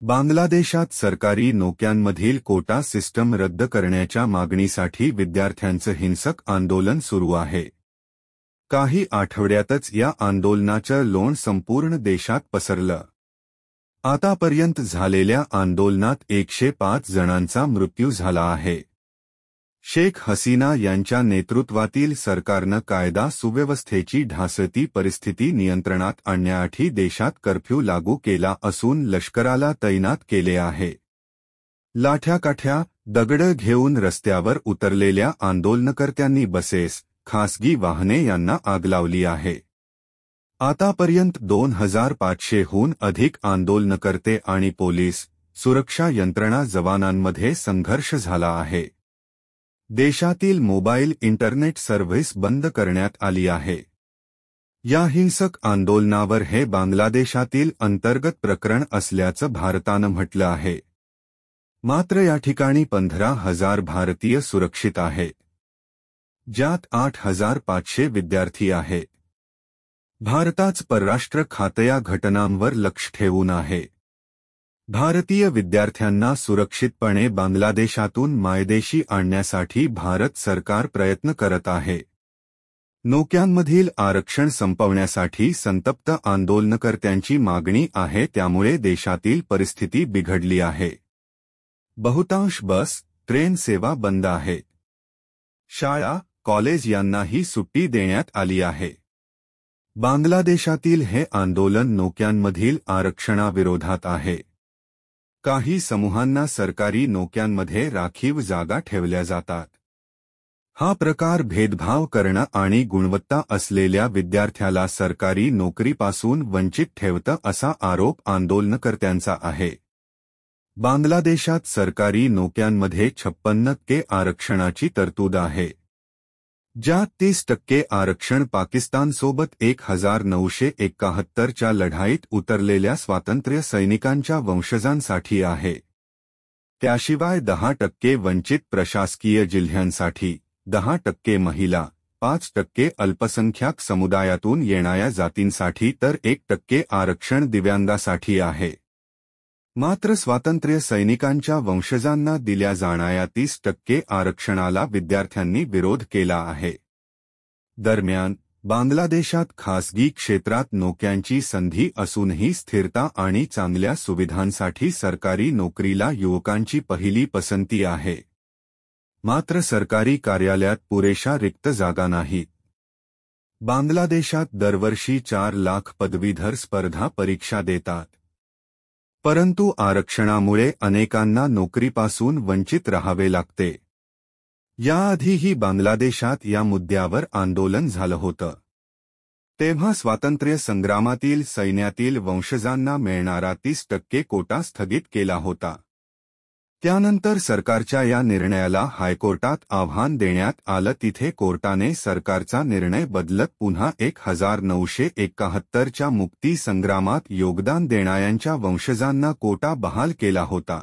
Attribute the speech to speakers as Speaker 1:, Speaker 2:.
Speaker 1: बांगलादेशात सरकारी नोकऱ्यांमधील quota system रद्द करण्याच्या मागणीसाठी विद्यार्थ्यांचं हिंसक आंदोलन सुरू आहे. काही आठवड्यातच या आंदोलनाचं लोण संपूर्ण देशात पसरलं. आतापर्यंत झालेल्या आंदोलनात 105 जणांचा मृत्यू झाला आहे. शेख हसीना यांच्या नेतृत्वातील सरकारनं कायदा सुव्यवस्थेची ढासळती परिस्थिती नियंत्रणात आणण्यासाठी देशात कर्फ्यू लागू केला असून लष्कराला तैनात केले आहे. लाठ्याकाठ्या, दगडं घेऊन रस्त्यावर उतरलेल्या आंदोलनकर्त्यांनी बसेस, खासगी वाहने यांना आग लावली आहे. आतापर्यंत 2500हून अधिक आंदोलनकर्ते आणि पोलीस, सुरक्षा यंत्रणा जवानांमध्ये संघर्ष झाला आहे. देशातील मोबाईल इंटरनेट सर्व्हिस बंद करण्यात आली आहे. या हिंसक आंदोलनावर हे बांगलादेशातील अंतर्गत प्रकरण असल्याचं भारतानं म्हटलं आहे. मात्र या ठिकाणी 15,000 भारतीय सुरक्षित आहेत, ज्यात 8,500 विद्यार्थी आहेत. भारताचं परराष्ट्र खातं या घटनांवर लक्ष ठेवून आहे. भारतीय विद्यार्थ्यांना सुरक्षितपणे बांगलादेशातून मायदेशी आणण्यासाठी भारत सरकार प्रयत्न करत आहे. नोकऱ्यांमधील आरक्षण संपवण्यासाठी संतप्त आंदोलनकर्त्यांची मागणी आहे, त्यामुळे देशातील परिस्थिती बिघडली आहे. बहुतांश बस, ट्रेन सेवा बंद आहे. शाळा, कॉलेज यांनाही सुट्टी देण्यात आली आहे. बांगलादेशातील हे आंदोलन नोकऱ्यांमधील आरक्षणाविरोधात आहे. काही समूहांना सरकारी नोकऱ्यांमध्ये राखीव जागा ठेवल्या जातात. हा प्रकार भेदभाव करणं आणि गुणवत्ता असलेल्या विद्यार्थ्याला सरकारी नोकरीपासून वंचित ठेवतं असा आरोप आंदोलनकर्त्यांचा आहे. बांगलादेशात सरकारी नोकऱ्यांमध्ये 56% आरक्षणाची तरतूद आहे, ज्यात 30% आरक्षण पाकिस्तानसोबत 1971च्या लढाईत उतरलेल्या स्वातंत्र्य सैनिकांच्या वंशजांसाठी आहे. त्याशिवाय 10% वंचित प्रशासकीय जिल्ह्यांसाठी, 10% महिला, 5% अल्पसंख्याक समुदायातून येणाऱ्या जातींसाठी तर 1% आरक्षण दिव्यांगासाठी आहे. मात्र स्वातंत्र्य सैनिकांच्या वंशजांना दिल्या जाणाऱ्या 30% आरक्षणाला विद्यार्थ्यांनी विरोध केला आहे. दरम्यान, बांगलादेशात खासगी क्षेत्रात नोकऱ्यांची संधी असूनही स्थिरता आणि चांगल्या सुविधांसाठी सरकारी नोकरीला युवकांची पहिली पसंती आहे. मात्र सरकारी कार्यालयात पुरेशा रिक्त जागा नाहीत. बांगलादेशात दरवर्षी 4 लाख पदवीधर स्पर्धा परीक्षा देतात. परंतु आरक्षणामुळे अनेकांना नोकरीपासून वंचित राहावे लागते. याआधीही बांगलादेशात या मुद्द्यावर आंदोलन झालं होतं. तेव्हा स्वातंत्र्य संग्रामातील सैन्यातील वंशजांना मिळणारा 30% कोटा स्थगित केला होता. त्यानंतर सरकारच्या या निर्णयाला हायकोर्टात आव्हान देण्यात आलं. तिथे कोर्टाने सरकारचा निर्णय बदलत पुन्हा 1971च्या मुक्ती संग्रामात योगदान देणाऱ्यांच्या वंशजांना कोटा बहाल केला होता.